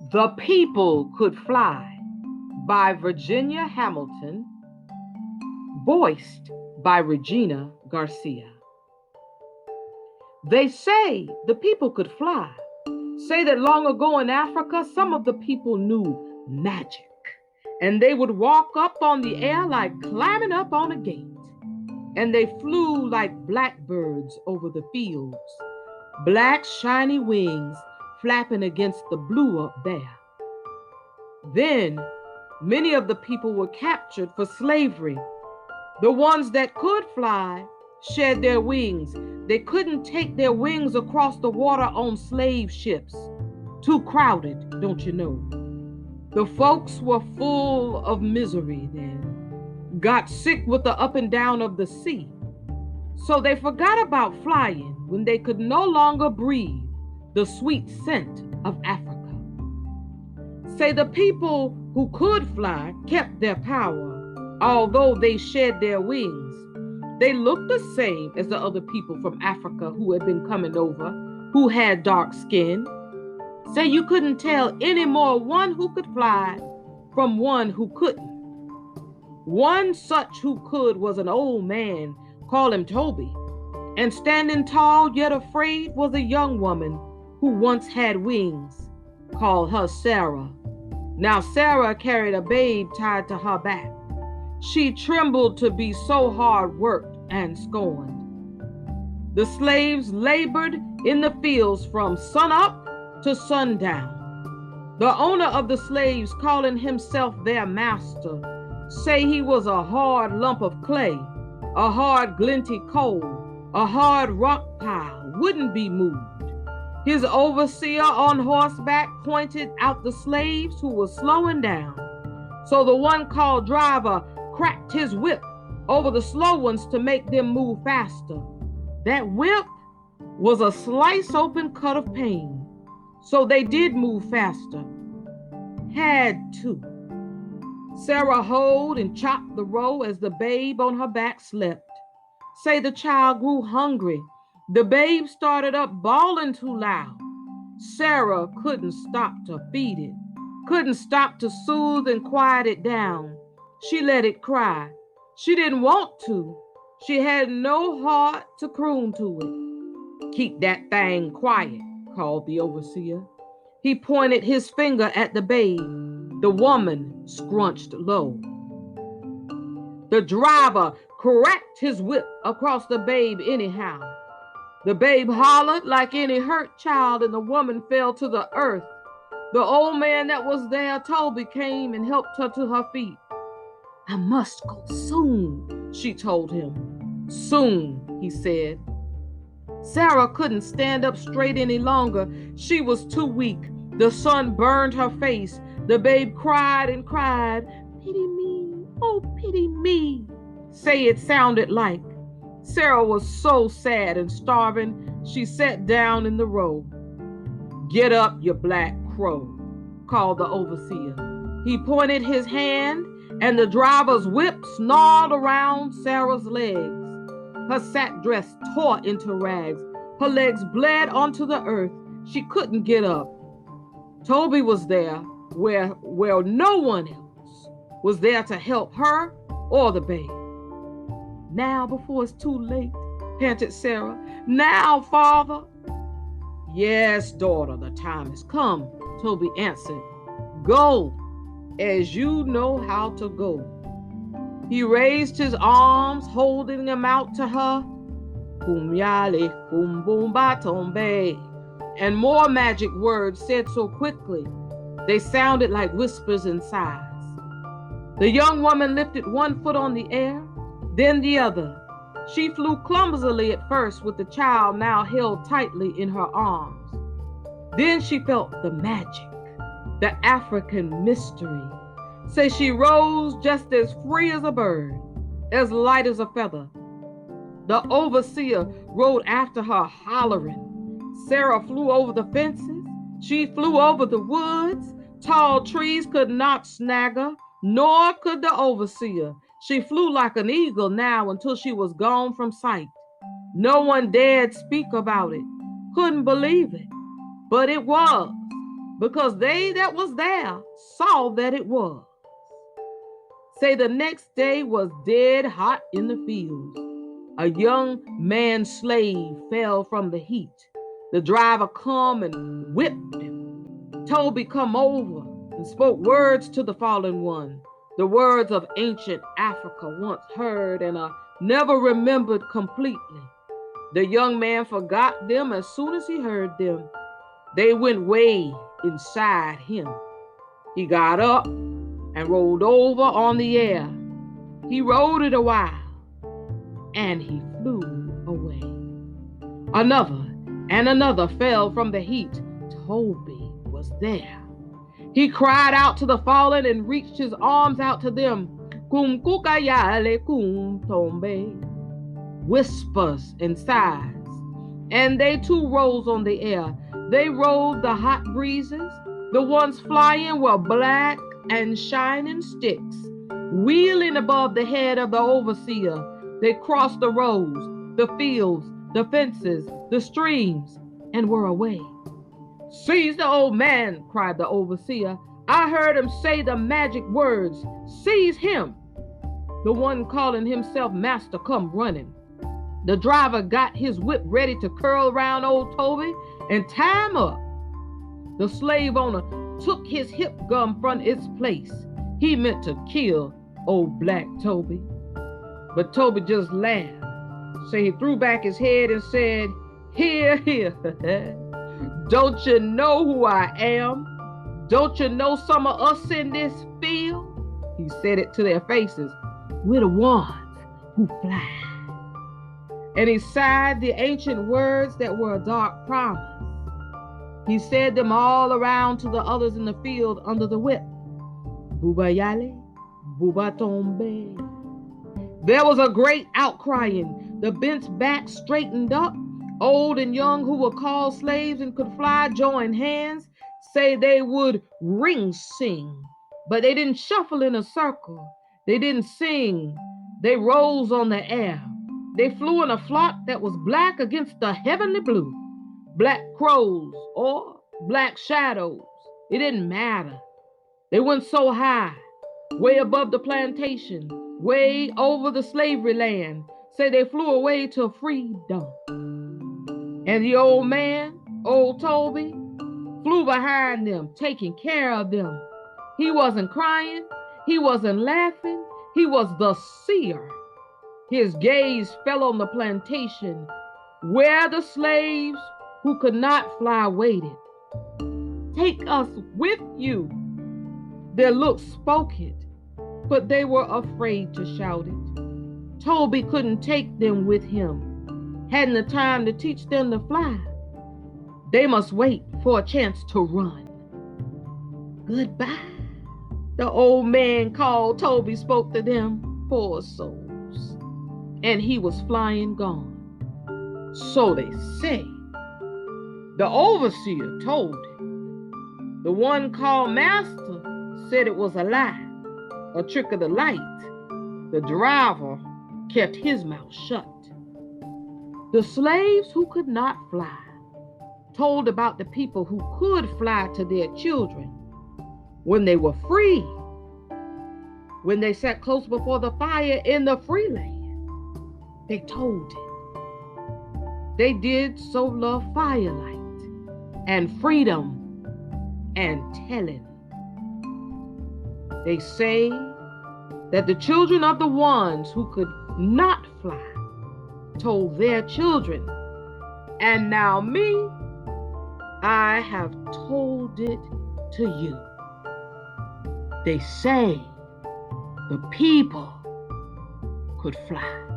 The People Could Fly by Virginia Hamilton, voiced by Regina Garcia. They say the people could fly. Say that long ago in Africa, some of the people knew magic. And they would walk up on the air like climbing up on a gate. And they flew like blackbirds over the fields, black shiny wings flapping against the blue up there. Then many of the people were captured for slavery. The ones that could fly shed their wings. They couldn't take their wings across the water on slave ships. Too crowded, don't you know? The folks were full of misery then, got sick with the up and down of the sea. So they forgot about flying when they could no longer breathe the sweet scent of Africa. Say the people who could fly kept their power, although they shed their wings. They looked the same as the other people from Africa who had been coming over, who had dark skin. Say you couldn't tell any more one who could fly from one who couldn't. One such who could was an old man, call him Toby, and standing tall yet afraid was a young woman who once had wings, called her Sarah. Now Sarah carried a babe tied to her back. She trembled to be so hard worked and scorned. The slaves labored in the fields from sunup to sundown. The owner of the slaves, calling himself their master, say he was a hard lump of clay, a hard glinty coal, a hard rock pile, wouldn't be moved. His overseer on horseback pointed out the slaves who were slowing down. So the one called driver cracked his whip over the slow ones to make them move faster. That whip was a slice open cut of pain. So they did move faster. Had to. Sarah hoed and chopped the row as the babe on her back slept. Say the child grew hungry. The babe started up bawling too loud. Sarah couldn't stop to feed it, couldn't stop to soothe and quiet it down. She let it cry. She didn't want to. She had no heart to croon to it. Keep that thing quiet, called the overseer. He pointed his finger at the babe. The woman scrunched low. The driver cracked his whip across the babe anyhow. The babe hollered like any hurt child, and the woman fell to the earth. The old man that was there, Toby, came and helped her to her feet. I must go soon, she told him. Soon, he said. Sarah couldn't stand up straight any longer. She was too weak. The sun burned her face. The babe cried and cried. Pity me, oh, pity me. Say it sounded like. Sarah was so sad and starving, she sat down in the row. Get up, you black crow, called the overseer. He pointed his hand, and the driver's whip snarled around Sarah's legs. Her sack dress tore into rags. Her legs bled onto the earth. She couldn't get up. Toby was there where no one else was there to help her or the babe. Now, before it's too late, panted Sarah. Now, father. Yes, daughter, the time has come, Toby answered. Go, as you know how to go. He raised his arms, holding them out to her. Kumyale, kumbumba tombe. And more magic words said so quickly, they sounded like whispers and sighs. The young woman lifted one foot on the air, then the other. She flew clumsily at first with the child now held tightly in her arms. Then she felt the magic, the African mystery. Say she rose just as free as a bird, as light as a feather. The overseer rode after her hollering. Sarah flew over the fences. She flew over the woods. Tall trees could not snag her, nor could the overseer. She flew like an eagle now until she was gone from sight. No one dared speak about it, couldn't believe it, but it was. because they that was there saw that it was. Say the next day was dead hot in the fields. A young man slave fell from the heat. The driver come and whipped him. Toby come over and spoke words to the fallen one, the words of ancient Africa once heard and are never remembered completely. The young man forgot them as soon as he heard them. They went way inside him. He got up and rolled over on the air. He rode it a while, and he flew away. Another and another fell from the heat. Toby was there. He cried out to the fallen and reached his arms out to them. Kum kukayale kum tombe. Whispers and sighs. And they too rose on the air. They rode the hot breezes. The ones flying were black and shining sticks. Wheeling above the head of the overseer, they crossed the roads, the fields, the fences, the streams, and were away. "Seize the old man," cried the overseer. "I heard him say the magic words. Seize him." The one calling himself master come running. The driver got his whip ready to curl around old Toby and tie him up. The slave owner took his hip gum from its place. He meant to kill old black Toby. But Toby just laughed. So he threw back his head and said, "Here, here. Don't you know who I am? Don't you know some of us in this field?" He said it to their faces. "We're the ones who fly." And he sighed the ancient words that were a dark promise. He said them all around to the others in the field under the whip. Buba yale, buba tombe. There was a great outcrying. The bent backs straightened up. Old and young who were called slaves and could fly joined hands, say they would ring sing. But they didn't shuffle in a circle. They didn't sing. They rose on the air. They flew in a flock that was black against the heavenly blue. Black crows or black shadows. It didn't matter. They went so high, way above the plantation, way over the slavery land. Say they flew away to freedom. And the old man, old Toby, flew behind them, taking care of them. He wasn't crying. He wasn't laughing. He was the seer. His gaze fell on the plantation where the slaves who could not fly waited. "Take us with you." Their looks spoke it, but they were afraid to shout it. Toby couldn't take them with him. Hadn't the time to teach them to fly. They must wait for a chance to run. "Goodbye," the old man called. Toby spoke to them, poor souls. And he was flying gone. So they say. The overseer told it. The one called master said it was a lie, a trick of the light. The driver kept his mouth shut. The slaves who could not fly told about the people who could fly to their children when they were free, when they sat close before the fire in the free land. They told it. They did so love firelight and freedom and telling. They say that the children of the ones who could not fly told their children, and now me, I have told it to you. They say the people could fly.